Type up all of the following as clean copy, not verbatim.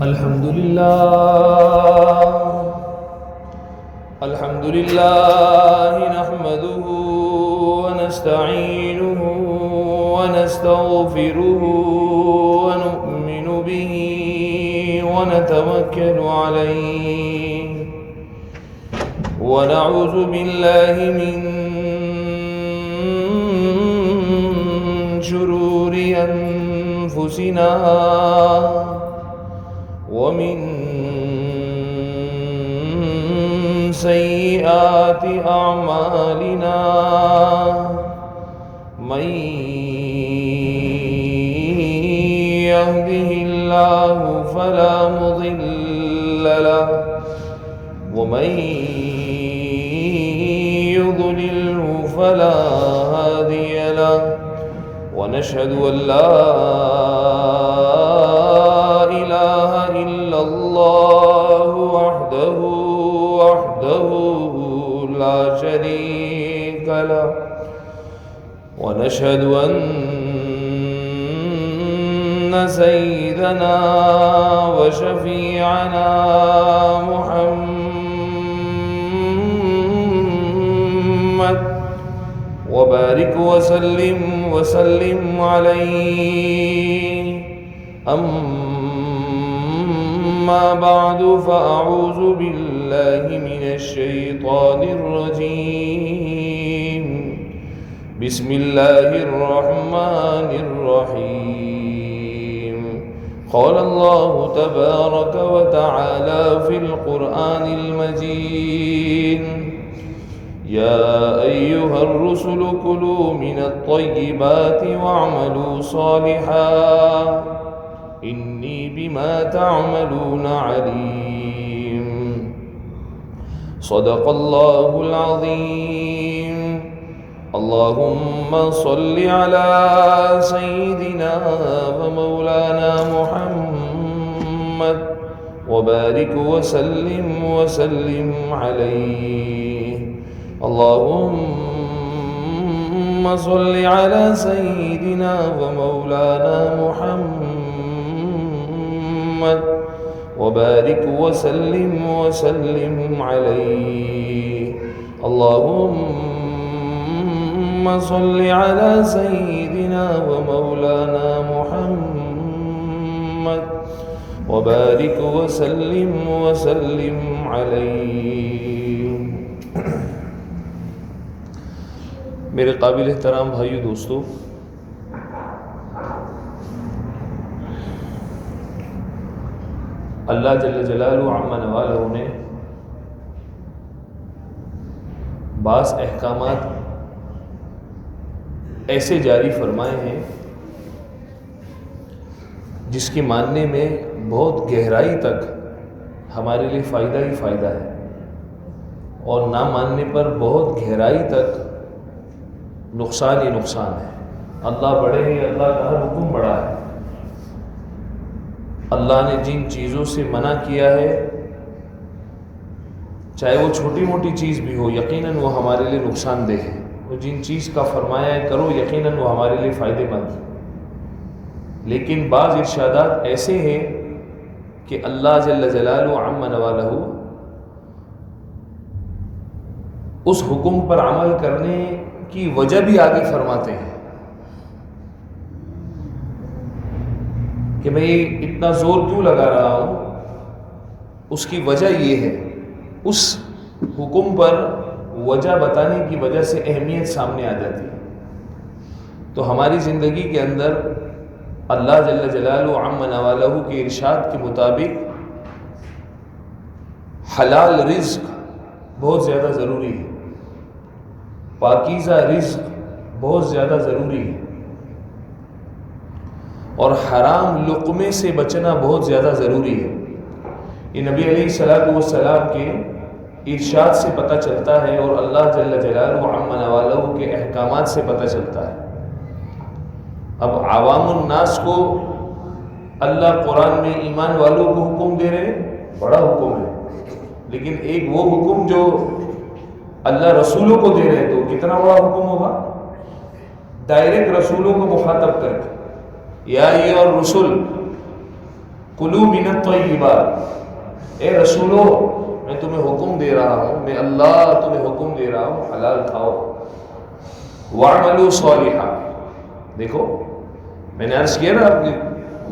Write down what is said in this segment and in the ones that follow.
الحمد لله نحمده ونستعينه ونستغفره ونؤمن به ونتوكل عليه ونعوذ بالله من شرور أنفسنا ومن سيئات أعمالنا من يهده الله فلا مضل له ومن يضلله فلا هادي له ونشهد أن لا إله إلا الله وحده لا شريك له ونشهد أن سيدنا وشفيعنا محمد وبارك وسلم عليه أما بعد فأعوذ بالله من الشيطان الرجيم بسم الله الرحمن الرحيم قال الله تبارك وتعالى في القرآن المجيد يا أيها الرسل كلوا من الطيبات واعملوا صالحا إني بما تعملون عليم صدق الله العظيم اللهم صل على سيدنا ومولانا محمد وبارك وسلم عليه اللهم صل على سيدنا ومولانا محمد وبارك وسلم عليه اللهم صل على سيدنا ومولانا محمد وبارك وسلم عليه. میرے قابل احترام بھائیو دوستو، اللہ جل جلالہ عم نوالہ نے بعض احکامات ایسے جاری فرمائے ہیں جس کے ماننے میں بہت گہرائی تک ہمارے لیے فائدہ ہی فائدہ ہے، اور نہ ماننے پر بہت گہرائی تک نقصان ہی نقصان ہے. اللہ بڑے ہیں، اللہ کا ہر حکم بڑا ہے. اللہ نے جن چیزوں سے منع کیا ہے، چاہے وہ چھوٹی موٹی چیز بھی ہو، یقیناً وہ ہمارے لیے نقصان دہ ہے. وہ جن چیز کا فرمایا ہے کرو، یقیناً وہ ہمارے لیے فائدے مند ہے. لیکن بعض ارشادات ایسے ہیں کہ اللہ جل جلالہ عم نوالہ اس حکم پر عمل کرنے کی وجہ بھی آگے فرماتے ہیں کہ میں اتنا زور کیوں لگا رہا ہوں، اس کی وجہ یہ ہے. اس حکم پر وجہ بتانے کی وجہ سے اہمیت سامنے آ جاتی ہے. تو ہماری زندگی کے اندر اللہ جل جلالہ عم نوالہ کے ارشاد کے مطابق حلال رزق بہت زیادہ ضروری ہے، پاکیزہ رزق بہت زیادہ ضروری ہے، اور حرام لقمے سے بچنا بہت زیادہ ضروری ہے. یہ نبی علیہ السلام کے ارشاد سے پتہ چلتا ہے، اور اللہ جل جلالہ عم نوالہ کے احکامات سے پتہ چلتا ہے. اب عوام الناس کو اللہ قرآن میں ایمان والوں کو حکم دے رہے ہیں، بڑا حکم ہے، لیکن ایک وہ حکم جو اللہ رسولوں کو دے رہے تو کتنا بڑا حکم ہوگا. ڈائریکٹ رسولوں کو مخاطب کر کے یا ایھا الرسل، کلوا من الطیبات، اے رسولو میں تمہیں حکم دے رہا ہوں، میں اللہ تمہیں حکم دے رہا ہوں حلال کھاؤ، واعملوا صالحا۔ دیکھو میں نے عرض کیا نا،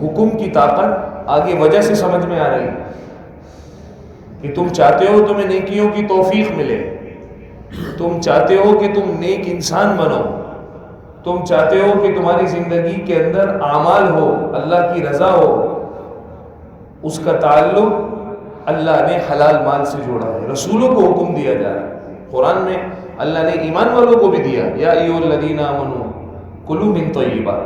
حکم کی طاقت آگے وجہ سے سمجھ میں آ رہی ہے کہ تم چاہتے ہو تمہیں نیکیوں کی توفیق ملے، تم چاہتے ہو کہ تم نیک انسان بنو، تم چاہتے ہو کہ تمہاری زندگی کے اندر اعمال ہو، اللہ کی رضا ہو، اس کا تعلق اللہ نے حلال مال سے جوڑا ہے۔ رسولوں کو حکم دیا جا رہا ہے، قرآن میں اللہ نے ایمان والوں کو بھی دیا، یا ایھا الذین آمنوا کلوا من طیبات،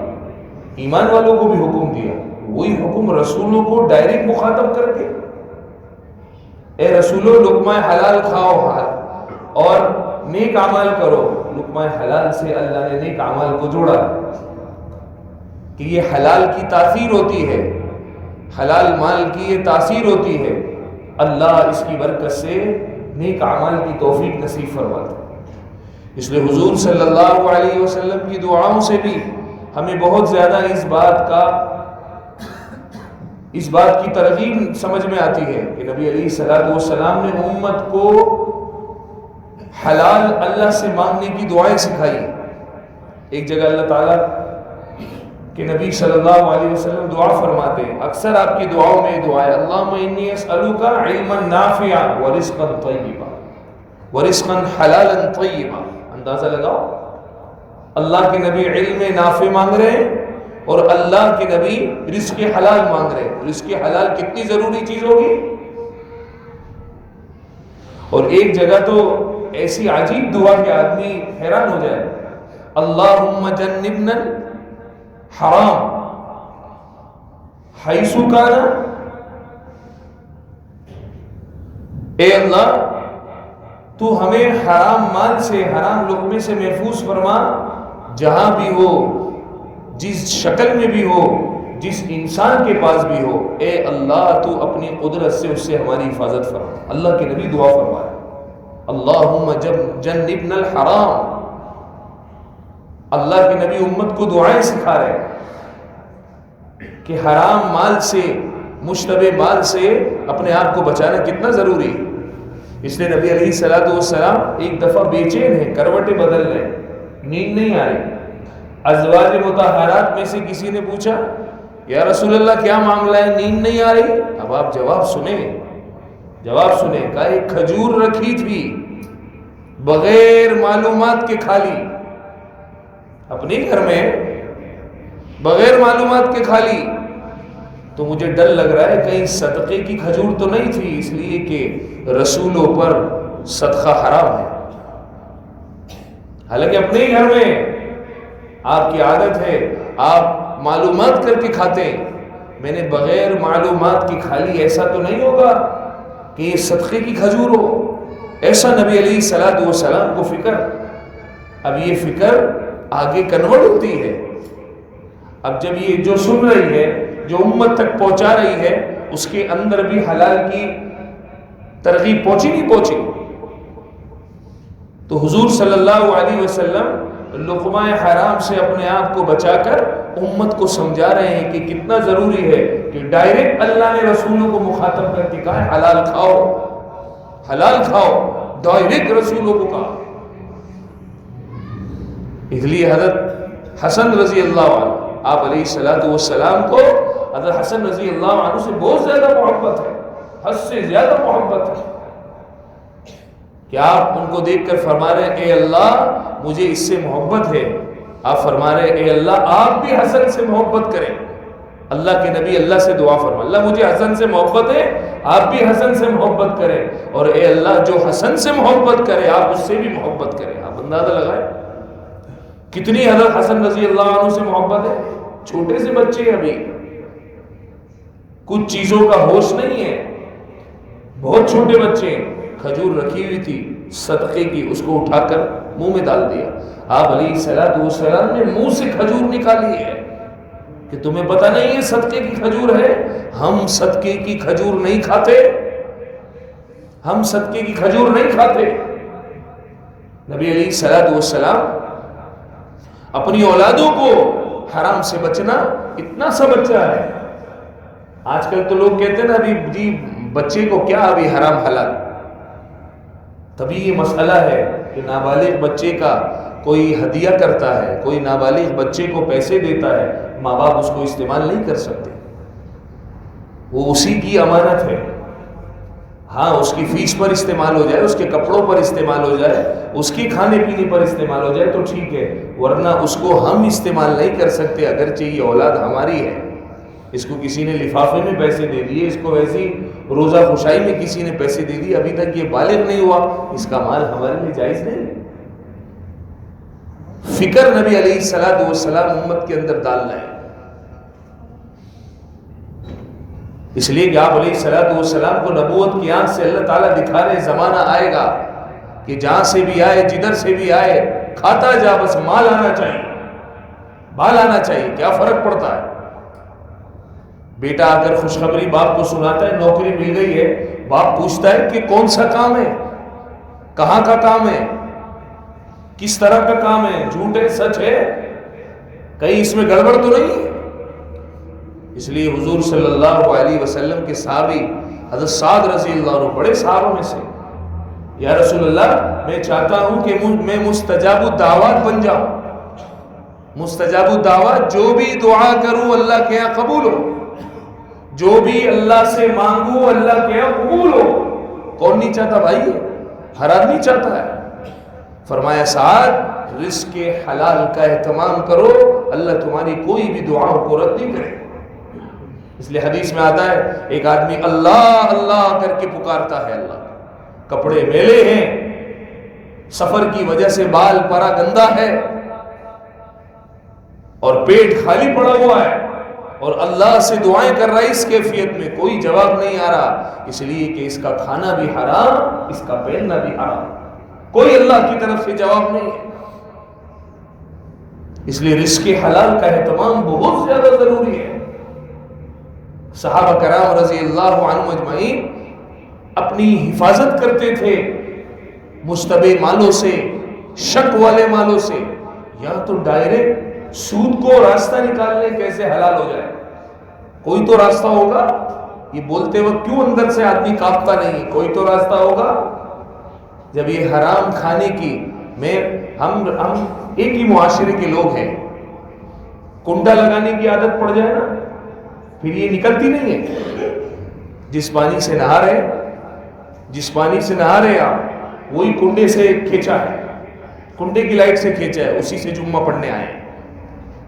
ایمان والوں کو بھی حکم دیا۔ وہی حکم رسولوں کو ڈائریکٹ مخاطب کر کے، اے رسولو لقمہ حلال کھاؤ اور نیک اعمال کرو۔ لقمہ حلال سے اللہ نے نیک اعمال کو جوڑا کہ یہ حلال کی تاثیر ہوتی ہے، حلال مال کی یہ تاثیر ہوتی ہے، اللہ اس کی برکت سے نیک اعمال کی توفیق نصیب فرماتا ہے۔ اس لیے حضور صلی اللہ علیہ وسلم کی دعاؤں سے بھی ہمیں بہت زیادہ اس بات کی ترغیب سمجھ میں آتی ہے کہ نبی علیہ الصلوۃ والسلام نے امت کو حلال اللہ سے مانگنے کی دعائیں سکھائی۔ ایک جگہ اللہ تعالیٰ کہ نبی صلی اللہ علیہ وسلم دعا فرماتے ہیں، اکثر آپ کی دعاؤں میں دعا ہے، اللہم انی اسألک علما نافعا ورزقا طیبا، ورزقا حلالا طیبا۔ اندازہ لگاؤ، اللہ کے نبی علم نافع مانگ رہے ہیں اور اللہ کے نبی رزق حلال مانگ رہے ہیں۔ رزق حلال کتنی ضروری چیز ہوگی۔ اور ایک جگہ تو ایسی عجیب دعا کہ آدمی حیران ہو جائے، اللہم جنبنا حرام حیث کان، اے اللہ تو ہمیں حرام مال سے، حرام لقمے سے محفوظ فرما، جہاں بھی ہو، جس شکل میں بھی ہو، جس انسان کے پاس بھی ہو، اے اللہ تو اپنی قدرت سے اس سے ہماری حفاظت فرما۔ اللہ کے نبی دعا فرمائے، اللہم جنبنا الحرام۔ اللہ کے نبی امت کو دعائیں سکھا رہے ہیں کہ حرام مال سے، مشتبہ مال سے اپنے آپ کو بچانا کتنا ضروری ہے۔ اس لیے نبی علیہ الصلوۃ والسلام ایک دفعہ بے چین ہیں، کروٹیں بدل رہے ہیں، نیند نہیں آ رہی۔ ازواج مطہرات میں سے کسی نے پوچھا، یا رسول اللہ کیا معاملہ ہے، نیند نہیں آ رہی؟ اب آپ جواب سنیں، کہا ایک کھجور رکھی تھی بغیر معلومات کے کھا لی، اپنے گھر میں بغیر معلومات کے کھا لی، تو مجھے ڈر لگ رہا ہے کہیں صدقے کی کھجور تو نہیں تھی، اس لیے کہ رسولوں پر صدقہ حرام ہے۔ حالانکہ اپنے گھر میں آپ کی عادت ہے، آپ معلومات کر کے کھاتے ہیں، میں نے بغیر معلومات کی کھا لی، ایسا تو نہیں ہوگا کہ یہ صدقے کی کھجور ہو۔ ایسا نبی علیہ الصلوۃ والسلام کو فکر۔ اب یہ فکر آگے کنورٹ ہوتی ہے، اب جب یہ جو سن رہی ہے، جو امت تک پہنچا رہی ہے، اس کے اندر بھی حلال کی ترغیب پہنچی نہیں پہنچی؟ تو حضور صلی اللہ علیہ وسلم لقمہ حرام سے اپنے آپ کو بچا کر امت کو سمجھا رہے ہیں کہ کتنا ضروری ہے کہ ڈائریکٹ اللہ نے رسولوں کو مخاطب کر کے کہا ہے حلال کھاؤ، حلال کھاؤ، ڈائریکٹ رسولوں کو کہا۔ اس لیے حضرت حسن رضی اللہ عنہ، آپ علیہ الصلوۃ والسلام کو حضرت حسن رضی اللہ عنہ سے بہت زیادہ محبت ہے، حد سے زیادہ محبت ہے کہ آپ ان کو دیکھ کر فرما رہے ہیں اے اللہ مجھے اس سے محبت ہے۔ آپ فرما رہے ہیں اے اللہ آپ بھی حسن سے محبت کریں۔ اللہ کے نبی اللہ سے دعا فرما، اللہ مجھے حسن سے محبت ہے، آپ بھی حسن سے محبت کریں، اور اے اللہ جو حسن سے محبت کرے آپ اس سے بھی محبت کریں۔ آپ اندازہ لگائیں کتنی حضرت حسن رضی اللہ عنہ سے محبت ہے۔ چھوٹے سے بچے ابھی کچھ چیزوں کا ہوش نہیں ہے، بہت چھوٹے بچے، کھجور رکھی ہوئی تھی صدقے کی، اس کو اٹھا کر منہ میں ڈال دیا۔ آپ علیہ الصلوۃ والسلام نے منہ سے کھجور نکالی ہے کہ تمہیں پتہ نہیں ہے صدقے کی کھجور ہے؟ ہم صدقے کی کھجور نہیں کھاتے، ہم صدقے کی کھجور نہیں کھاتے۔ نبی علیہ الصلوۃ والسلام اپنی اولادوں کو حرام سے بچنا، اتنا سا بچہ ہے آج کل تو لوگ کہتے ہیں نا ابھی جی بچے کو کیا ابھی حرام حلال. تبھی یہ مسئلہ ہے کہ نابالغ بچے کا کوئی ہدیہ کرتا ہے, کوئی نابالغ بچے کو پیسے دیتا ہے, ماں باپ اس کو استعمال نہیں کر سکتے, وہ اسی کی امانت ہے. ہاں اس کی فیس پر استعمال ہو جائے, اس کے کپڑوں پر استعمال ہو جائے, اس کی کھانے پینے پر استعمال ہو جائے تو ٹھیک ہے, ورنہ اس کو ہم استعمال نہیں کر سکتے. اگرچہ یہ اولاد ہماری ہے, اس کو کسی نے لفافے میں پیسے دے دیے, اس کو ویسی روزہ خوشائی میں کسی نے پیسے دے دیے, ابھی تک یہ بالغ نہیں ہوا, اس کا مال ہمارے لیے جائز نہیں. فکر نبی علیہ الصلوۃ والسلام امت کے اندر ڈالنا ہے. اس لیے کہ آپ علیہ الصلوۃ والسلام کو نبوت کی آنکھ سے اللہ تعالیٰ دکھا رہے زمانہ آئے گا کہ جہاں سے بھی آئے, جدھر سے بھی آئے, کھاتا جا, بس مال آنا چاہیے, بال آنا چاہیے. کیا فرق پڑتا ہے؟ بیٹا اگر خوشخبری باپ کو سناتا ہے نوکری مل گئی ہے, باپ پوچھتا ہے کہ کون سا کام ہے, کہاں کا کام ہے, کس طرح کا کام ہے, جھوٹ ہے سچ ہے, کہیں اس میں گڑبڑ تو نہیں ہے. اس لیے حضور صلی اللہ علیہ وسلم کے صحابی حضرت سعد رضی اللہ عنہ بڑے صحابوں میں سے, یا رسول اللہ میں چاہتا ہوں کہ میں مستجاب الدعوات بن جاؤں. مستجاب الدعوات, جو بھی دعا کروں اللہ کے یہاں قبول ہو, جو بھی اللہ سے مانگوں اللہ کے یہاں قبول ہو. کون نہیں چاہتا بھائی؟ ہر آدمی چاہتا ہے. فرمایا سعد رزق حلال کا اہتمام کرو, اللہ تمہاری کوئی بھی دعاؤں کو رد نہیں کرے. اس لیے حدیث میں آتا ہے ایک آدمی اللہ اللہ کر کے پکارتا ہے, اللہ, کپڑے میلے ہیں, سفر کی وجہ سے بال پرا گندا ہے اور پیٹ خالی پڑا ہوا ہے, اور اللہ سے دعائیں کر رہا ہے, اس کیفیت میں کوئی جواب نہیں آ رہا, اس لیے کہ اس کا کھانا بھی حرام, اس کا پہننا بھی حرام, کوئی اللہ کی طرف سے جواب نہیں ہے. اس لیے رزق حلال کا اہتمام بہت زیادہ ضروری ہے. صحابہ کرام رضی اللہ عنہم اجمعین اپنی حفاظت کرتے تھے مشتبہ مالوں سے, شک والے مالوں سے. یا تو ڈائریکٹ سود کو راستہ نکالنے کیسے حلال ہو جائے, کوئی تو راستہ ہوگا. یہ بولتے وقت کیوں اندر سے آدمی کانپتا نہیں, کوئی تو راستہ ہوگا. جب یہ حرام کھانے کی ہم ایک ہی معاشرے کے لوگ ہیں, کنڈا لگانے کی عادت پڑ جائے نا, پھر یہ نکلتی نہیں ہے. جس پانی سے نہا رہے آپ وہی کنڈے سے کھینچا ہے, کنڈے کی لائٹ سے کھینچا ہے, اسی سے جمعہ پڑھنے آئے.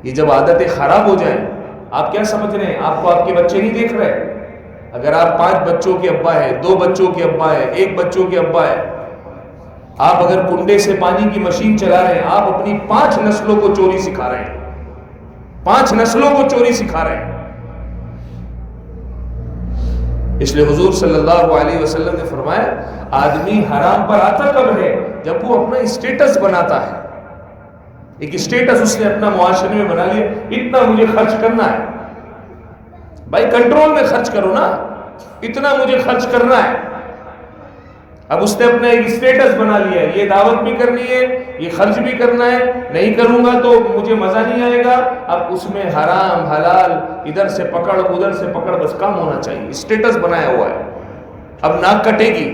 یہ جب عادتیں خراب ہو جائیں, آپ کیا سمجھ رہے ہیں آپ کو آپ کے بچے نہیں دیکھ رہے؟ اگر آپ 5 بچوں کے ابا ہے, 2 بچوں کے ابا ہے, 1 بچوں کے ابا ہے, آپ اگر کنڈے سے پانی کی مشین چلا رہے ہیں, آپ اپنی 5 نسلوں کو چوری سکھا رہے ہیں, 5 نسلوں کو چوری سکھا رہے ہیں. اس لیے حضور صلی اللہ علیہ وسلم نے فرمایا آدمی حرام پر آتا کب ہے؟ جب وہ اپنا اسٹیٹس بناتا ہے. ایک اسٹیٹس اس نے اپنا معاشرے میں بنا لیا, اتنا مجھے خرچ کرنا ہے. بھائی کنٹرول میں خرچ کرو نا, اتنا مجھے خرچ کرنا ہے. اب اس نے اپنا ایک اسٹیٹس بنا لیا ہے, یہ دعوت بھی کرنی ہے, یہ خرچ بھی کرنا ہے, نہیں کروں گا تو مجھے مزہ نہیں آئے گا. اب اس میں حرام حلال ادھر سے پکڑ ادھر سے پکڑ, بس کام ہونا چاہیے. اسٹیٹس بنایا ہوا ہے. اب ناک کٹے گی,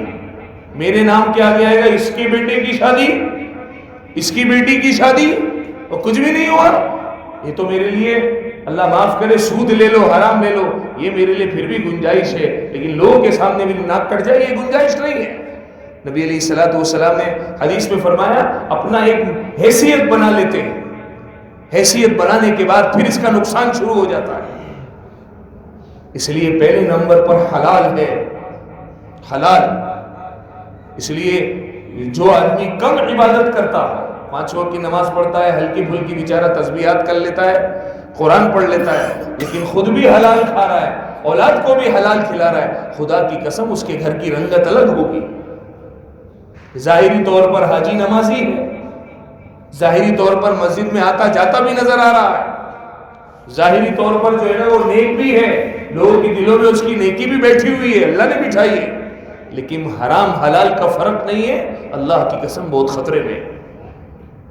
میرے نام کیا آگے آئے گا, اس کے بیٹے کی شادی, اس کی بیٹی کی شادی, اور کچھ بھی نہیں ہوا. یہ تو میرے لیے اللہ معاف کرے سود لے لو, حرام لے لو, یہ میرے لیے پھر بھی گنجائش ہے, لیکن لوگوں کے سامنے بھی ناک کٹ جائے یہ گنجائش نہیں ہے. نبی علیہ الصلوۃ والسلام نے حدیث میں فرمایا اپنا ایک حیثیت بنا لیتے ہیں, حیثیت بنانے کے بعد پھر اس کا نقصان شروع ہو جاتا ہے. اس لیے پہلے نمبر پر حلال ہے, حلال. اس لیے جو آدمی کم عبادت کرتا ہے, 5 وقت کی نماز پڑھتا ہے, ہلکی پھلکی بیچارہ تسبیحات کر لیتا ہے, قرآن پڑھ لیتا ہے, لیکن خود بھی حلال کھا رہا ہے, اولاد کو بھی حلال کھلا رہا ہے, خدا کی قسم اس کے گھر کی رنگت الگ ہوگی. ظاہری طور پر حاجی نمازی ہے, ظاہری طور پر مسجد میں آتا جاتا بھی نظر آ رہا ہے, ظاہری طور پر جو ہے نا وہ نیک بھی ہے, لوگوں کے دلوں میں اس کی نیکی بھی بیٹھی ہوئی ہے, اللہ نے بٹھائی ہے, لیکن حرام حلال کا فرق نہیں ہے. اللہ کی قسم بہت خطرے میں,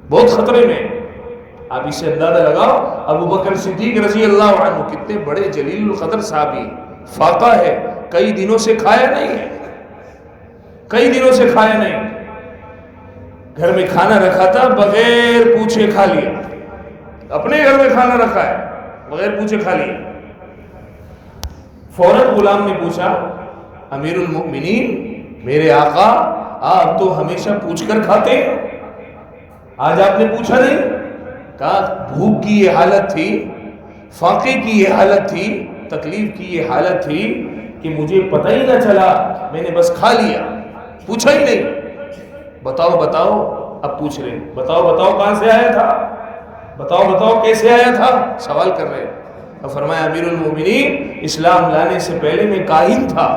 بہت خطرے میں. آپ اسے اندازہ لگاؤ ابو بکر صدیق رضی اللہ عنہ کتنے بڑے جلیل القدر صحابی, فاقہ ہے، کئی دنوں سے کھایا نہیں ہے، کئی دنوں سے کھایا نہیں، گھر میں کھانا رکھا تھا بغیر پوچھے کھا لیا، اپنے گھر میں کھانا رکھا ہے بغیر پوچھے کھا لیا۔ فوراً غلام نے پوچھا امیر المؤمنین میرے آقا آپ تو ہمیشہ پوچھ کر کھاتے ہیں، آج آپ نے پوچھا نہیں؟ کہا بھوک کی یہ حالت تھی، فاقے کی یہ حالت تھی، تکلیف کی یہ حالت تھی کہ مجھے پتہ ہی نہ چلا، میں نے بس کھا لیا، پوچھا ہی نہیں۔ بتاؤ بتاؤ، اب پوچھ رہے، بتاؤ بتاؤ کہاں سے آیا تھا، بتاؤ بتاؤ کیسے آیا تھا، سوال کر رہے۔ اور فرمایا امیر المومنین اسلام لانے سے پہلے میں کاہن تھا،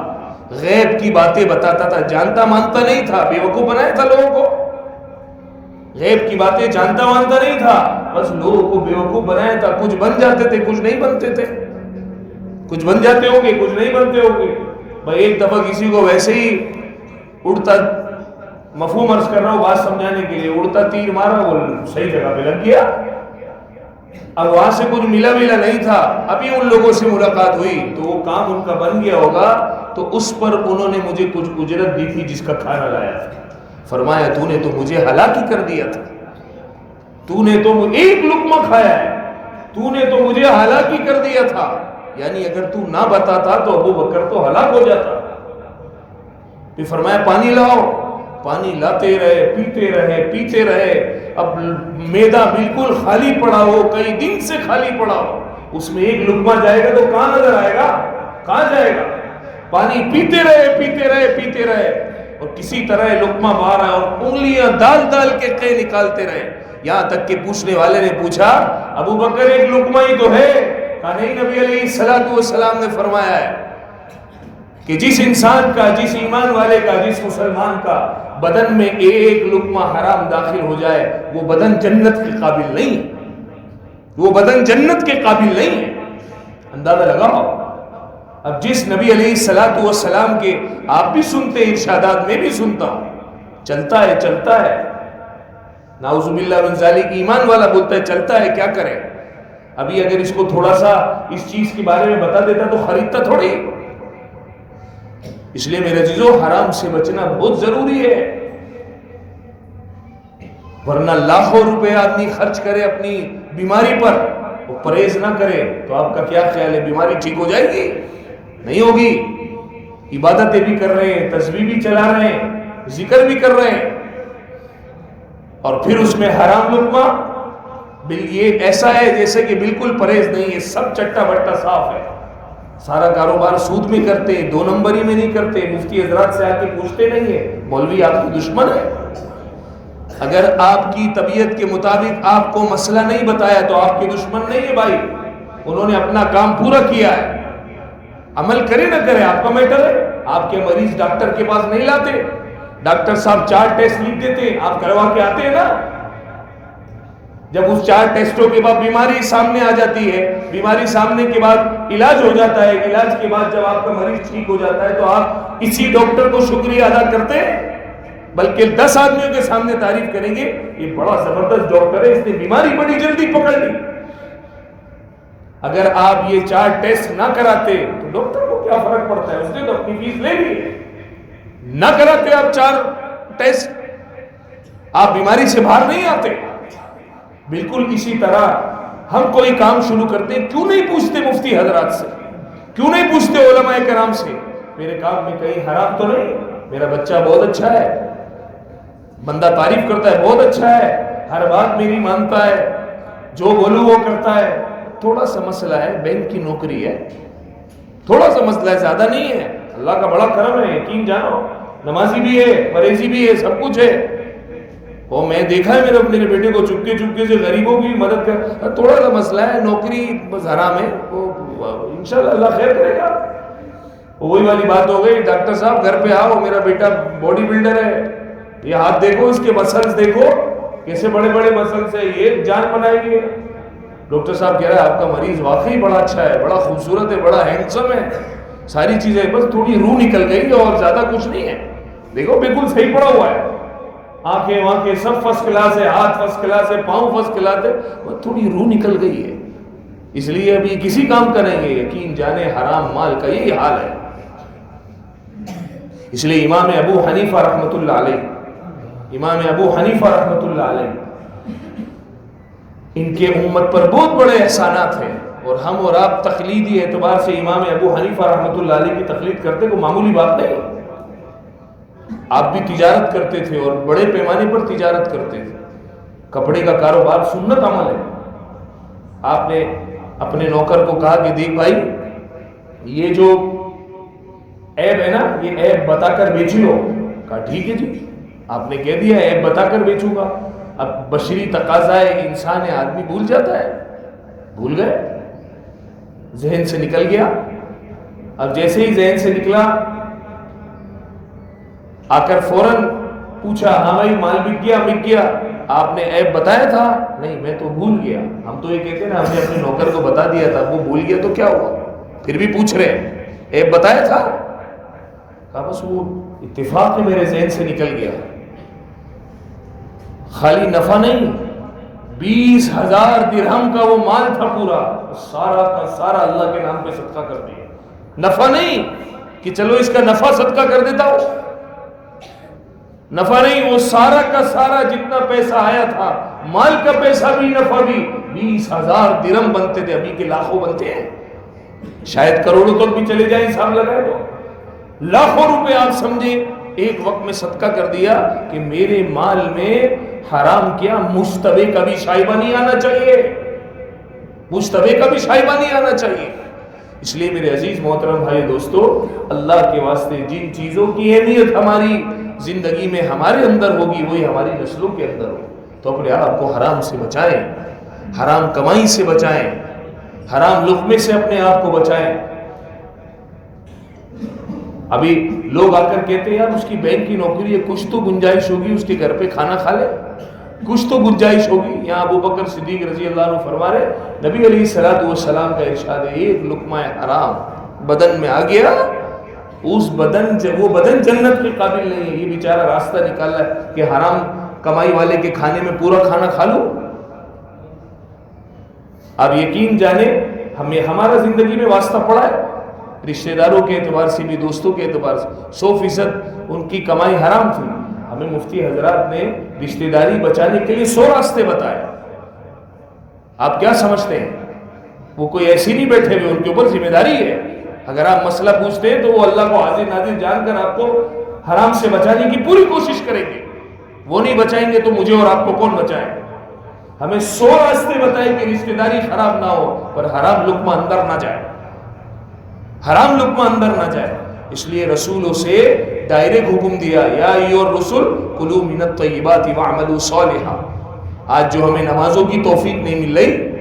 غیب کی باتیں بتاتا تھا، جانتا مانتا نہیں تھا، بیوقوف بنایا تھا لوگوں کو، غیب کی باتیں جانتا مانتا نہیں تھا، بس لوگوں کو بیوقوف بنایا تھا، کچھ بن جاتے تھے کچھ نہیں بنتے تھے، کچھ بن جاتے ہوں گے کچھ نہیں بنتے ہوں گے۔ بھائی ایک دفعہ کسی کو ویسے ہی اڑتا، مفہوم عرض کر رہا ہوں بات سمجھانے کے لیے، اڑتا تیر مارا، وہ صحیح جگہ پہ لگ گیا، اب وہاں سے کچھ ملا نہیں تھا، ابھی ان لوگوں سے ملاقات ہوئی تو وہ کام ان کا بن گیا ہوگا، تو اس پر انہوں نے مجھے کچھ اجرت دی تھی جس کا کھانا لایا تھا۔ فرمایا تو نے تو مجھے ہلاکی کر دیا تھا، تو نے تو ایک لقمہ کھایا ہے، تو نے تو مجھے ہلاکی کر دیا تھا، یعنی اگر تو نہ بتاتا تو ابو بکر تو ہلاک ہو جاتا۔ پھر فرمایا پانی لاؤ، پانی لاتے رہے، پیتے رہے، اب میدہ بالکل خالی پڑا ہو، کئی دن سے خالی پڑا ہو، اس میں ایک لقمہ جائے گا تو کہاں نظر آئے گا، کہاں جائے گا؟ پانی پیتے رہے اور کسی طرح لقمہ باہر آیا اور انگلیاں ڈال کے قے نکالتے رہے، یہاں تک کہ پوچھنے والے نے پوچھا ابو بکر ایک لقمہ ہی تو ہے؟ کہا نہیں، نبی علیہ السلام نے فرمایا ہے کہ جس انسان کا، جس ایمان والے کا، جس مسلمان کا بدن میں ایک لقمہ حرام داخل ہو جائے وہ بدن جنت کے قابل نہیں ہے، وہ بدن جنت کے قابل نہیں ہے۔ اندازہ لگاؤ، اب جس نبی علیہ السلام کے آپ بھی سنتے ہیں ارشادات، میں بھی سنتا ہوں، چلتا ہے، نعوذ باللہ من ذالک، ایمان والا بولتا ہے چلتا ہے، کیا کرے؟ ابھی اگر اس کو تھوڑا سا اس چیز کے بارے میں بتا دیتا تو خریدتا تھوڑی۔ اس لیے میرے عزیزو حرام سے بچنا بہت ضروری ہے، ورنہ لاکھوں روپے آدمی خرچ کرے اپنی بیماری پر، وہ پرہیز نہ کرے تو آپ کا کیا خیال ہے بیماری ٹھیک ہو جائے گی؟ نہیں ہوگی۔ عبادتیں بھی کر رہے ہیں، تسبیح بھی چلا رہے ہیں، ذکر بھی کر رہے ہیں، اور پھر اس میں حرام لقمہ، یہ ایسا ہے جیسے کہ بالکل پرہیز نہیں ہے، سب چٹا بٹا صاف ہے، سارا کاروبار سود میں کرتے، 2 نمبری میں نہیں کرتے، مفتی حضرات سے آ کے پوچھتے نہیں ہے، مولوی آپ کی دشمن ہے۔ اگر آپ کی طبیعت کے مطابق آپ کو مسئلہ نہیں بتایا تو آپ کے دشمن نہیں ہے بھائی، انہوں نے اپنا کام پورا کیا ہے، عمل کرے نہ کرے آپ کا میٹر ہے۔ آپ کے مریض ڈاکٹر کے پاس نہیں لاتے، ڈاکٹر صاحب 4 ٹیسٹ لکھ دیتے، آپ کروا کے آتے ہیں نا، جب اس 4 ٹیسٹوں کے بعد بیماری سامنے آ جاتی ہے، بیماری سامنے کے بعد علاج ہو جاتا ہے، علاج کے بعد جب آپ کا مریض ٹھیک ہو جاتا ہے تو آپ اسی ڈاکٹر کو شکریہ ادا کرتے ہیں، بلکہ 10 آدمیوں کے سامنے تعریف کریں گے یہ بڑا زبردست ڈاکٹر ہے، اس نے بیماری بڑی جلدی پکڑ لی۔ اگر آپ یہ 4 ٹیسٹ نہ کراتے تو ڈاکٹر کو کیا فرق پڑتا ہے، اس نے تو اپنی فیس لے لی ہے، نہ کراتے آپ 4 ٹیسٹ، آپ بیماری سے باہر نہیں آتے۔ بالکل اسی طرح ہم کوئی کام شروع کرتے ہیں، کیوں نہیں پوچھتے مفتی حضرات سے، کیوں نہیں پوچھتے علماء کرام سے میرے کام میں کہیں حرام تو نہیں، میرا بچہ بہت اچھا ہے، بندہ تعریف کرتا ہے بہت اچھا ہے، ہر بات میری مانتا ہے، جو بولوں وہ کرتا ہے، تھوڑا سا مسئلہ ہے، بینک کی نوکری ہے، تھوڑا سا مسئلہ ہے، زیادہ نہیں ہے، اللہ کا بڑا کرم ہے، یقین جانو، نمازی بھی ہے، پرہیزی بھی ہے، سب کچھ ہے، وہ میں دیکھا ہے میرے بیٹے کو چپکے سے غریبوں کی مدد کر، تھوڑا سا مسئلہ ہے، نوکری بس حرام ہے، وہ انشاءاللہ اللہ خیر کرے گا۔ وہی والی بات ہو گئی، ڈاکٹر صاحب گھر پہ آؤ، میرا بیٹا باڈی بلڈر ہے، یہ ہاتھ دیکھو، اس کے مسلز دیکھو کیسے بڑے بڑے مسلز ہیں، یہ جان بنائے گی۔ ڈاکٹر صاحب کہہ رہا ہے آپ کا مریض واقعی بڑا اچھا ہے، بڑا خوبصورت ہے، بڑا ہینڈسم ہے، ساری چیزیں، بس تھوڑی روح نکل گئی اور زیادہ کچھ نہیں ہے، دیکھو بالکل صحیح پڑا ہوا ہے، آنکھیں وہاں کے سب فرسٹ کلاس ہے، ہاتھ فرسٹ کلاس ہے، پاؤں فرسٹ کلاس ہے، وہ تھوڑی روح نکل گئی ہے۔ اس لیے ابھی کسی کام کریں گے یقین جانے حرام مال کا یہی حال ہے. اس لیے امام ابو حنیفہ رحمۃ اللہ علیہ ان کے امت پر بہت بڑے احسانات ہیں، اور ہم اور آپ تقلیدی اعتبار سے امام ابو حنیفہ رحمۃ اللہ علیہ کی تقلید کرتے کو معمولی بات نہیں. آپ بھی تجارت کرتے تھے اور بڑے پیمانے پر تجارت کرتے تھے. کپڑے کا کاروبار سنت عمل ہے. آپ نے اپنے نوکر کو کہا کہ دیکھ بھائی یہ جو عیب ہے نا یہ عیب بتا کر بیچ لو. کہا ٹھیک ہے جی. آپ نے کہہ دیا عیب بتا کر بیچوں گا. اب بشری تقاضا ہے، انسان ہے، آدمی بھول جاتا ہے. بھول گئے، ذہن سے نکل گیا. اب جیسے ہی ذہن سے نکلا آ کر فوراً پوچھا ہاں بھائی مال بک گیا. آپ نے عیب بتایا تھا؟ نہیں میں تو بھول گیا. ہم تو یہ کہتے ہیں نا ہم نے اپنے نوکر کو بتا دیا تھا، وہ بھول گیا تو کیا ہوا، پھر بھی پوچھ رہے ہیں عیب بتایا تھا؟ کہا بس وہ اتفاق میں میرے ذہن سے نکل گیا. خالی نفع نہیں، 20,000 درہم کا وہ مال تھا پورا، سارا کا سارا اللہ کے نام پہ صدقہ کر دیا. نفع نہیں کہ چلو اس کا نفع صدقہ کر دیتا ہوں، نفع نہیں، وہ سارا کا سارا جتنا پیسہ آیا تھا، مال کا پیسہ بھی نفع بھی 20,000 درہم بنتے تھے. ابھی کے لاکھوں بنتے ہیں، شاید کروڑوں تک بھی چلے جائیں حساب لگائے تو. لاکھوں روپے آپ سمجھے ایک وقت میں صدقہ کر دیا کہ میرے مال میں حرام کیا، مشتبہ کا بھی شائبہ نہیں آنا چاہیے، مشتبہ کا بھی شائبہ نہیں آنا چاہیے. اس لیے میرے عزیز محترم بھائی دوستو، اللہ کے واسطے جن چیزوں کی اہمیت ہماری زندگی میں ہمارے اندر ہوگی وہی ہماری نسلوں کے اندر ہوگی. تو اپنے آپ کو حرام سے بچائیں، حرام کمائی سے بچائیں، حرام لقمے سے اپنے آپ کو بچائیں. ابھی لوگ آ کر کہتے ہیں یار اس کی بینک کی نوکری ہے، کچھ تو گنجائش ہوگی اس کے گھر پہ کھانا کھا لے، کچھ تو گنجائش ہوگی. یہاں ابو بکر صدیق رضی اللہ عنہ فرما رہے نبی علیہ السلام کا ارشاد ہے ایک لقمہ حرام بدن میں آ گیا، اس بدن وہ بدن جنت کے قابل نہیں ہے. یہ بیچارہ راستہ نکالا ہے کہ حرام کمائی والے کے کھانے میں پورا کھانا کھا لوں. اب یقین جانے ہمیں ہمارا زندگی میں واسطہ پڑا ہے، رشتہ داروں کے اعتبار سے بھی، دوستوں کے اعتبار سے 100% ان کی کمائی حرام تھی. ہمیں مفتی حضرات نے رشتہ داری بچانے کے لیے 100 راستے بتائے. آپ کیا سمجھتے ہیں وہ کوئی ایسی نہیں بیٹھے ہوئے، ان کے اوپر ذمہ داری ہے. اگر آپ مسئلہ پوچھتے ہیں تو وہ اللہ کو حاضر ناظر جان کر آپ کو حرام سے بچانے کی پوری کوشش کریں گے. وہ نہیں بچائیں گے تو مجھے اور آپ کو کون بچائے؟ ہمیں 100 راستے بتائے کہ رشتہ داری خراب نہ ہو پر حرام لقمہ اندر نہ جائے، حرام لقمہ اندر نہ جائے. اس لیے رسولوں سے ڈائریکٹ حکم دیا یا ایھا الرسل کلوا من الطیبات واعملوا صالحا. آج جو ہمیں نمازوں کی توفیق نہیں مل رہی،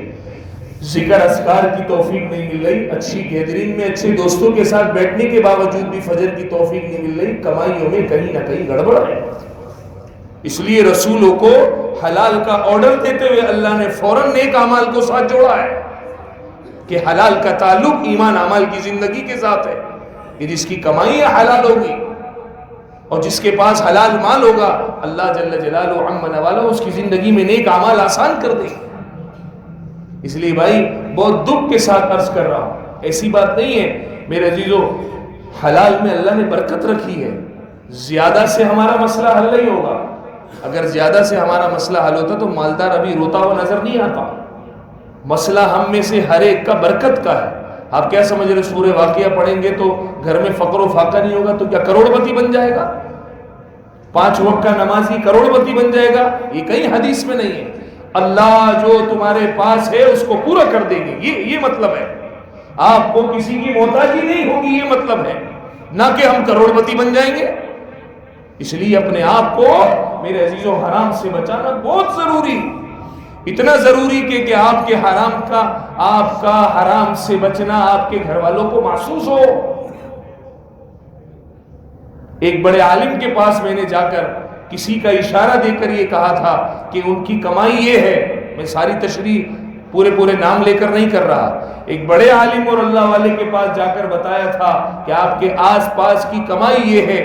ذکر اذکار کی توفیق نہیں مل رہی، اچھی گیدرنگ میں اچھے دوستوں کے ساتھ بیٹھنے کے باوجود بھی فجر کی توفیق نہیں مل رہی، کمائیوں میں کہیں نہ کہیں گڑبڑ ہے. اس لیے رسولوں کو حلال کا آرڈر دیتے ہوئے اللہ نے فوراً نیک اعمال کو ساتھ جوڑا ہے کہ حلال کا تعلق ایمان اعمال کی زندگی کے ساتھ ہے. کہ جس کی کمائی حلال ہوگی اور جس کے پاس حلال مال ہوگا، اللہ جل جلالہ عم نوالہ اس کی زندگی میں نیک اعمال آسان کر دے. اس لیے بھائی بہت دکھ کے ساتھ عرض کر رہا ہوں، ایسی بات نہیں ہے میرے عزیزو، حلال میں اللہ نے برکت رکھی ہے. زیادہ سے ہمارا مسئلہ حل نہیں ہوگا. اگر زیادہ سے ہمارا مسئلہ حل ہوتا تو مالدار ابھی روتا ہوا نظر نہیں آتا. مسئلہ ہم میں سے ہر ایک کا برکت کا ہے. آپ کیا سمجھ رہے سورہ واقعہ پڑھیں گے تو گھر میں فقر و فاقہ نہیں ہوگا تو کیا کروڑ پتی بن جائے گا؟ 5 وقت کا نمازی کروڑ پتی بن جائے گا؟ یہ کہیں حدیث میں نہیں ہے. اللہ جو تمہارے پاس ہے اس کو پورا کر دیں گے، یہ مطلب ہے. آپ کو کسی کی محتاجی نہیں ہوگی، یہ مطلب ہے، نہ کہ ہم کروڑ پتی بن جائیں گے. اس لیے اپنے آپ کو میرے عزیزوں حرام سے بچانا بہت ضروری، اتنا ضروری کہ آپ کے حرام کا، آپ کا حرام سے بچنا آپ کے گھر والوں کو محسوس ہو. ایک بڑے عالم کے پاس میں نے جا کر کسی کا اشارہ دے کر یہ کہا تھا کہ ان کی کمائی یہ ہے. میں ساری تشریح پورے نام لے کر نہیں کر رہا. ایک بڑے عالم اور اللہ والے کے پاس جا کر بتایا تھا کہ آپ کے آس پاس کی کمائی یہ ہے،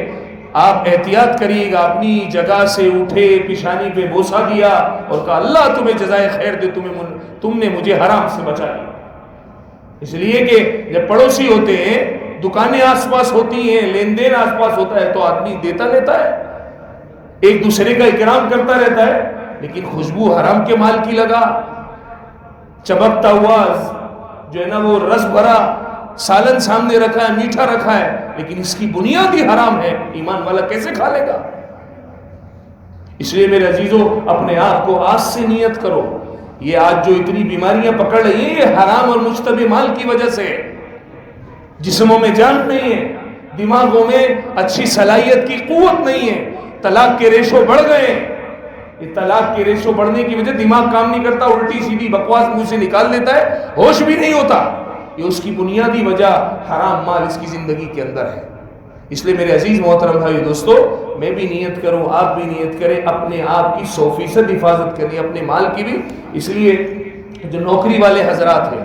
آپ احتیاط کریے گا. اپنی جگہ سے اٹھے، پیشانی پہ بوسہ دیا اور کہا اللہ تمہیں جزائے خیر دے، تم نے مجھے حرام سے بچا لیا. اس لیے کہ جب پڑوسی ہوتے ہیں، دکانیں آس پاس ہوتی ہیں، لین دین آس پاس ہوتا ہے، تو آدمی دیتا لیتا ہے، ایک دوسرے کا اکرام کرتا رہتا ہے. لیکن خوشبو حرام کے مال کی لگا، چمکتا ہوا جو ہے نا وہ رس بھرا سالن سامنے رکھا ہے، میٹھا رکھا ہے، لیکن اس کی بنیاد ہی حرام ہے، ایمان والا کیسے کھا لے گا؟ اس لیے میرے عزیزو، اپنے آپ کو آج سے نیت کرو. یہ آج جو اتنی بیماریاں پکڑ رہی ہیں، یہ حرام اور مشتبہ مال کی وجہ سے. جسموں میں جان نہیں ہے، دماغوں میں اچھی صلاحیت کی قوت نہیں ہے، طلاق کے ریشو بڑھ گئے. یہ طلاق کے ریشو بڑھنے کی وجہ دماغ کام نہیں کرتا، الٹی سیدھی بکواس منہ سے نکال لیتا ہے، ہوش بھی نہیں ہوتا. یہ اس کی بنیادی وجہ حرام مال اس کی زندگی کے اندر ہے. اس لیے میرے عزیز محترم بھائی دوستو، میں بھی نیت کروں، آپ بھی نیت کریں، اپنے آپ کی 100% حفاظت کرنی، اپنے مال کی بھی. اس لیے جو نوکری والے حضرات ہیں،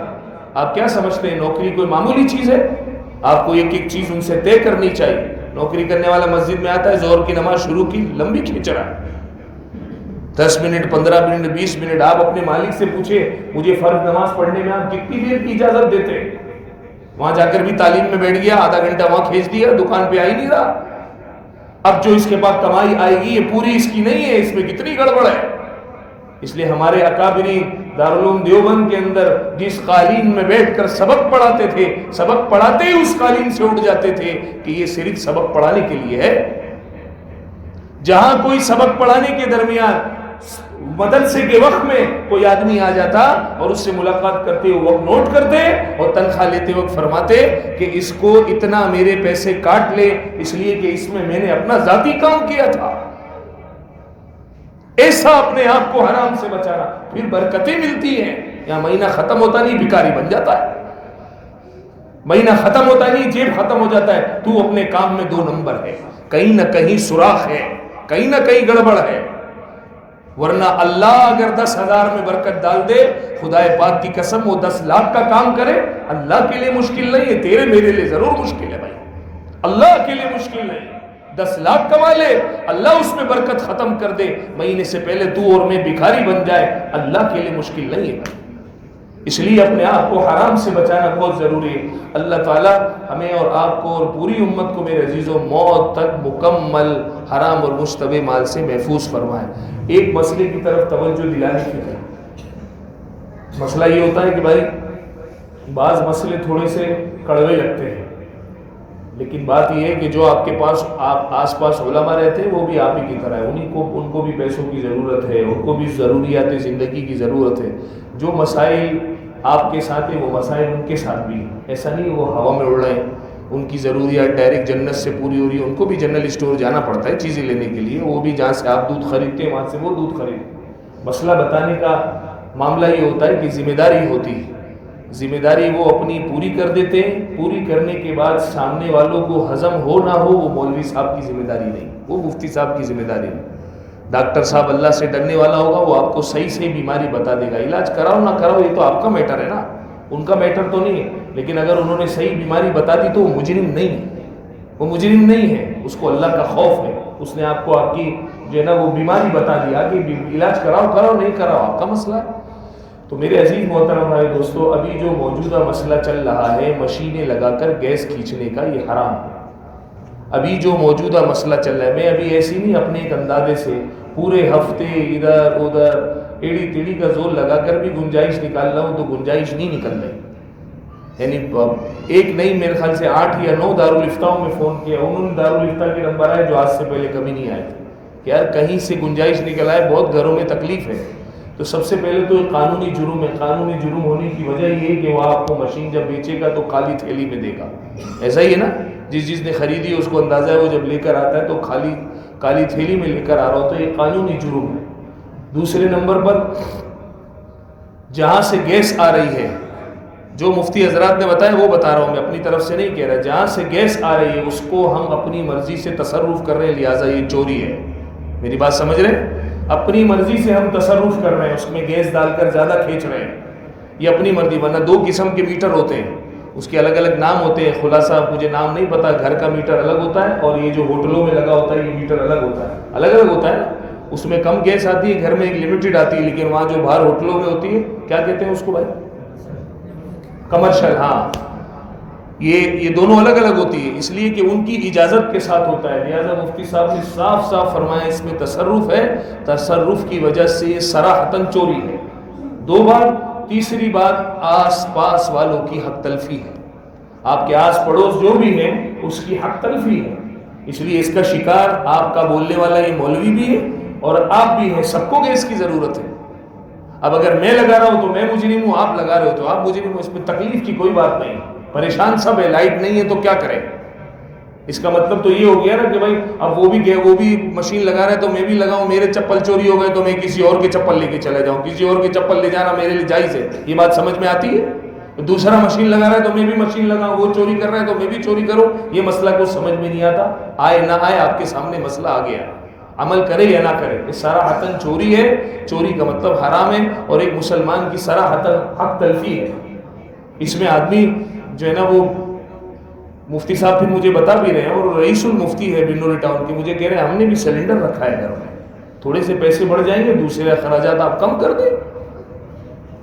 آپ کیا سمجھتے ہیں نوکری کوئی معمولی چیز ہے؟ آپ کو ایک ایک چیز ان سے طے کرنی چاہیے. نوکری کرنے والا مسجد میں آتا ہے، ظہر کی نماز شروع کی، لمبی کھینچ رہا ہے، 10 منٹ 15 منٹ 20 منٹ. آپ اپنے مالک سے پوچھیں مجھے فرض نماز پڑھنے میں آپ کتنی دیر کی اجازت دیتے؟ وہاں جا کر بھی تعلیم میں بیٹھ گیا، آدھا گھنٹہ وہاں کھینچ دیا، دکان پہ آ ہی نہیں رہا. اب جو اس کے بعد کمائی آئے گی یہ پوری اس کی نہیں ہے، اس میں کتنی گڑبڑ ہے. اس لیے ہمارے اکابرین دارالعلوم دیوبند کے اندر جس قالین میں بیٹھ کر سبق پڑھاتے تھے، سبق پڑھاتے ہی اس قالین سے اٹھ جاتے تھے کہ یہ صرف سبق پڑھانے کے لیے ہے. جہاں کوئی سبق پڑھانے کے درمیان مدرسے کے وقت میں کوئی آدمی آ جاتا اور اس سے ملاقات کرتے ہوئے وقت نوٹ کرتے اور تنخواہ لیتے وقت فرماتے کہ اس کو اتنا میرے پیسے کاٹ لے، اس لیے کہ اس میں نے اپنا ذاتی کام کیا تھا. ایسا اپنے آپ کو حرام سے بچانا، پھر برکتیں ملتی ہیں. یا مہینہ ختم ہوتا نہیں بھکاری بن جاتا ہے، مہینہ ختم ہوتا نہیں جیب ختم ہو جاتا ہے. تو اپنے کام میں 2 نمبر ہے، کہیں نہ کہیں سوراخ ہے، کہیں نہ کہیں گڑبڑ ہے. ورنہ اللہ اگر 10,000 میں برکت ڈال دے، خدا پاک کی قسم وہ 10 لاکھ کا کام کرے، اللہ کے لیے مشکل نہیں ہے، تیرے میرے لیے ضرور مشکل ہے بھائی. اللہ کے لیے مشکل نہیں. 10 لاکھ کما لے، اللہ اس میں برکت ختم کر دے، مہینے سے پہلے تو اور میں بھکاری بن جائے، اللہ کے لیے مشکل نہیں ہے. اس لیے اپنے آپ کو حرام سے بچانا بہت ضروری ہے. اللہ تعالیٰ ہمیں اور آپ کو اور پوری امت کو میرے عزیزوں موت تک مکمل حرام اور مشتبہ مال سے محفوظ فرمائے. ایک مسئلے کی طرف توجہ دلانے کی ہے. مسئلہ یہ ہوتا ہے کہ بھائی بعض مسئلے تھوڑے سے کڑوے لگتے ہیں، لیکن بات یہ ہے کہ جو آپ کے پاس آپ آس پاس علماء رہتے ہیں وہ بھی آپ ہی کی طرح ہے، ان کو بھی پیسوں کی ضرورت ہے، ان کو بھی ضروریات زندگی کی ضرورت ہے. جو مسائل آپ کے ساتھ ہیں وہ مسائل ان کے ساتھ بھی ہیں. ایسا نہیں وہ ہوا میں اڑ رہے ہیں، ان کی ضروریات ڈائریکٹ جنت سے پوری ہو رہی ہے. ان کو بھی جنرل اسٹور جانا پڑتا ہے چیزیں لینے کے لیے، وہ بھی جہاں سے آپ دودھ خریدتے ہیں وہاں سے وہ دودھ خریدتے. مسئلہ بتانے کا معاملہ یہ ہوتا ہے کہ ذمہ داری ہوتی ہے، ذمہ داری وہ اپنی پوری کر دیتے ہیں. پوری کرنے کے بعد سامنے والوں کو ہضم ہو نہ ہو وہ مولوی صاحب کی ذمہ داری نہیں، وہ مفتی صاحب کی ذمہ داری نہیں. ڈاکٹر صاحب اللہ سے ڈرنے والا ہوگا، وہ آپ کو صحیح صحیح بیماری بتا دے گا. علاج کراؤ نہ کراؤ یہ تو آپ کا میٹر ہے نا، ان کا میٹر تو نہیں ہے. لیکن اگر انہوں نے صحیح بیماری بتا دی تو وہ مجرم نہیں ہے، وہ مجرم نہیں ہے، اس کو اللہ کا خوف ہے. اس نے آپ کو آپ کی جو ہے نا وہ بیماری بتا دیا کہ علاج کراؤ نہیں کراؤ آپ کا مسئلہ ہے. تو میرے عزیز محترم بھائی دوستو، ابھی جو موجودہ مسئلہ چل رہا ہے مشینیں لگا کر گیس کھینچنے کا، یہ حرام ہے. ابھی جو موجودہ مسئلہ چل رہا ہے، میں ابھی ایسی نہیں اپنے ایک اندازے سے پورے ہفتے ادھر ادھر ایڑی ٹیڑی کا زور لگا کر بھی گنجائش نکال رہا ہوں تو گنجائش نہیں نکل رہی. یعنی ایک نہیں، میرے خیال سے 8 یا 9 دارالفتاؤں میں فون کیا، انہوں نے دارالفتہ کے نمبر آئے جو آج سے پہلے کبھی نہیں آئے تھے کہ یار کہیں سے گنجائش نکل آئے، بہت گھروں میں تکلیف ہے. تو سب سے پہلے تو قانونی جرم ہے. قانونی جرم ہونے کی وجہ یہ ہے کہ وہ آپ کو مشین جب بیچے گا تو کالی تھیلی میں دے گا. ایسا ہی ہے نا، جس نے خریدی اس کو اندازہ ہے وہ جب لے کر آتا ہے تو کالی تھیلی میں لے کر آ رہا ہو، تو یہ قانونی جرم ہے. دوسرے نمبر پر جہاں سے گیس آ رہی ہے، جو مفتی حضرات نے بتایا وہ بتا رہا ہوں، میں اپنی طرف سے نہیں کہہ رہا. جہاں سے گیس آ رہی ہے اس کو ہم اپنی مرضی سے تصرف کر رہے ہیں، لہٰذا یہ چوری ہے. میری بات سمجھ رہے ہیں؟ اپنی مرضی سے ہم تصرف کر رہے ہیں، اس میں گیس ڈال کر زیادہ کھینچ رہے ہیں، یہ اپنی مرضی. ورنہ 2 قسم کے میٹر ہوتے ہیں، اس کے الگ الگ نام ہوتے ہیں. خلاصہ مجھے نام نہیں پتا، گھر کا میٹر الگ ہوتا ہے اور یہ جو ہوٹلوں میں لگا ہوتا ہے یہ میٹر الگ ہوتا ہے، الگ الگ ہوتا ہے. اس میں کم گیس آتی ہے، گھر میں ایک لمیٹڈ آتی ہے، لیکن وہاں جو باہر ہوٹلوں میں ہوتی ہے کیا کہتے ہیں اس کو بھائی؟ کمرشل، ہاں یہ دونوں الگ الگ ہوتی ہے، اس لیے کہ ان کی اجازت کے ساتھ ہوتا ہے، لہٰذا مفتی صاحب نے صاف صاف فرمایا اس میں تصرف ہے، تصرف کی وجہ سے یہ صراحتاً چوری ہے۔ 2 بات۔ تیسری بات، آس پاس والوں کی حق تلفی ہے، آپ کے آس پڑوس جو بھی ہے اس کی حق تلفی ہے، اس لیے اس کا شکار آپ کا بولنے والا یہ مولوی بھی ہے اور آپ بھی ہیں، سب کو گیس کی ضرورت ہے۔ اب اگر میں لگا رہا ہوں تو میں مجرم ہوں، آپ لگا رہے ہو تو آپ مجرم ہو، اس میں تکلیف کی کوئی بات نہیں، پریشان سب ہے، لائٹ نہیں ہے تو کیا کریں؟ اس کا مطلب تو یہ ہو گیا نا کہ بھائی اب وہ بھی مشین لگا رہے تو میں بھی لگاؤں، میرے چپل چوری ہو گئے تو میں کسی اور کے چپل لے کے چلے جاؤں، کسی اور کے چپل لے جانا میرے لیے جائز ہے، یہ بات سمجھ میں آتی ہے؟ دوسرا مشین لگا رہا ہے تو میں بھی مشین لگاؤں، وہ چوری کر رہا ہے تو میں بھی چوری کروں، یہ مسئلہ کچھ سمجھ میں نہیں آتا۔ آئے نہ آئے آپ کے سامنے مسئلہ آ گیا، عمل کرے یا نہ کرے، یہ صراحتاً چوری ہے، چوری کا مطلب حرام ہے، اور ایک مسلمان کی صراحتاً حق تلفی ہے۔ اس میں آدمی جو ہے نا، وہ مفتی صاحب پھر مجھے بتا بھی رہے ہیں، اور رئیس المفتی ہے بنوری ٹاؤن کے، مجھے کہہ رہے ہیں ہم نے بھی سلنڈر رکھا ہے گھر میں، تھوڑے سے پیسے بڑھ جائیں گے، دوسرے اخراجات آپ کم کر دیں۔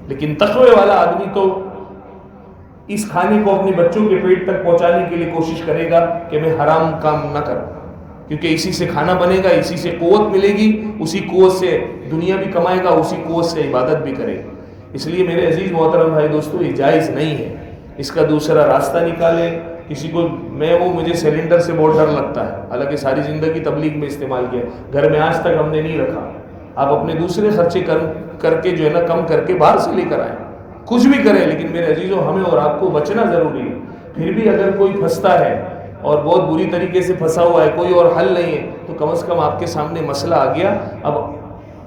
لیکن تقوی والا آدمی تو اس کھانے کو اپنے بچوں کے پیٹ تک پہنچانے کے لیے کوشش کرے گا کہ میں حرام کام نہ کروں، کیونکہ اسی سے کھانا بنے گا، اسی سے قوت ملے گی، اسی قوت سے دنیا بھی کمائے گا، اسی قوت سے عبادت بھی کرے گا۔ اس لیے میرے عزیز محترم بھائی دوستو، یہ جائز نہیں ہے، اس کا دوسرا راستہ نکالے۔ کسی کو مجھے سلنڈر سے بہت ڈر لگتا ہے، حالانکہ ساری زندگی تبلیغ میں استعمال کیا، گھر میں آج تک ہم نے نہیں رکھا۔ آپ اپنے دوسرے خرچے کر کے جو ہے نا کم کر کے باہر سے لے کر آئیں، کچھ بھی کریں، لیکن میرے عزیزوں ہمیں اور آپ کو بچنا ضروری ہے۔ پھر بھی اگر کوئی پھنستا ہے اور بہت بری طریقے سے پھنسا ہوا ہے، کوئی اور حل نہیں ہے، تو کم از کم آپ کے سامنے مسئلہ آ گیا، اب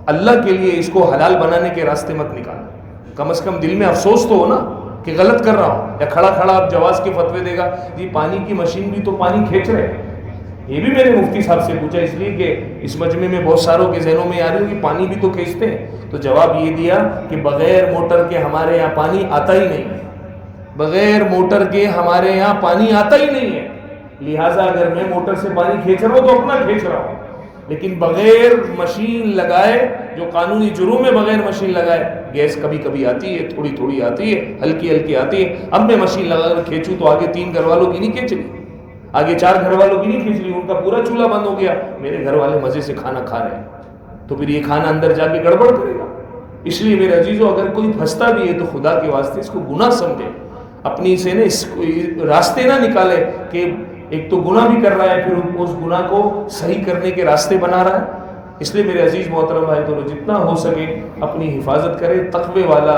اللہ کے لیے اس کو حلال بنانے کے راستے مت نکالیں، کم از کم دل میں افسوس تو ہو نا کہ غلط کر رہا ہوں۔ یا کھڑا کھڑا آپ جواز کے فتوے دے گا، جی پانی کی مشین بھی تو پانی کھینچ رہے ہیں، یہ بھی میں نے مفتی صاحب سے پوچھا، اس لیے کہ اس مجمع میں بہت ساروں کے ذہنوں میں آ رہی ہو کہ پانی بھی تو کھینچتے ہیں، تو جواب یہ دیا کہ بغیر موٹر کے ہمارے یہاں پانی آتا ہی نہیں ہے، بغیر موٹر کے ہمارے یہاں پانی آتا ہی نہیں ہے، لہٰذا اگر میں موٹر سے پانی کھینچ رہا ہوں تو اپنا کھینچ رہا ہوں، لیکن بغیر مشین لگائے، جو قانونی جرم ہے بغیر مشین لگائے، گیس کبھی کبھی آتی ہے، تھوڑی تھوڑی آتی ہے، ہلکی ہلکی آتی ہے، اب میں مشین لگا کر کھینچوں تو آگے 3 گھر والوں کی نہیں کھینچ رہی، آگے 4 گھر والوں کی نہیں کھینچ رہی، ان کا پورا چولہا بند ہو گیا، میرے گھر والے مزے سے کھانا کھا رہے ہیں، تو پھر یہ کھانا اندر جا کے گڑبڑ کرے گا۔ اس لیے میرے عزیزوں، اگر کوئی پھنستا بھی ہے تو خدا کے واسطے اس کو گناہ سمجھے، اپنی سے اس راستے نہ نکالے کہ ایک تو گناہ بھی کر رہا ہے، پھر اس گناہ کو صحیح کرنے کے راستے بنا رہا ہے۔ اس لیے میرے عزیز محترم بھائی تو جتنا ہو سکے اپنی حفاظت کرے۔ تقوی والا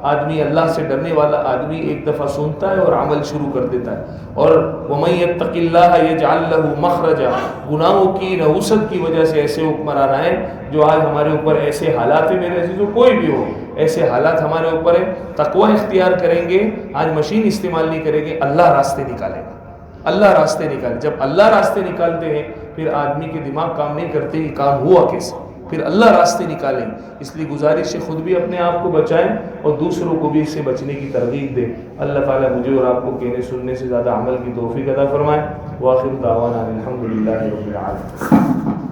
آدمی، اللہ سے ڈرنے والا آدمی ایک دفعہ سنتا ہے اور عمل شروع کر دیتا ہے، اور وَمَن يَتَّقِ اللَّهَ يَجْعَل لَّهُ مَخْرَجًا، گناہوں کی نحوست کی وجہ سے ایسے حکمران آئے جو آج ہمارے اوپر ایسے حالات ہیں، میرے عزیزوں کوئی بھی ہو ایسے حالات ہمارے اوپر ہے، تقوی اختیار کریں گے، آج مشین استعمال نہیں کریں گے، اللہ راستے نکالے گا، اللہ راستے نکالے۔ جب اللہ راستے نکالتے ہیں پھر آدمی کے دماغ کام نہیں کرتے کہ کام ہوا کیسے، پھر اللہ راستے نکالیں۔ اس لیے گزارش ہے خود بھی اپنے آپ کو بچائیں اور دوسروں کو بھی اس سے بچنے کی ترغیب دیں۔ اللہ تعالیٰ مجھے اور آپ کو کہنے سننے سے زیادہ عمل کی توفیق عطا فرمائے۔ وآخر دعوانا الحمدللہ رب العالمین۔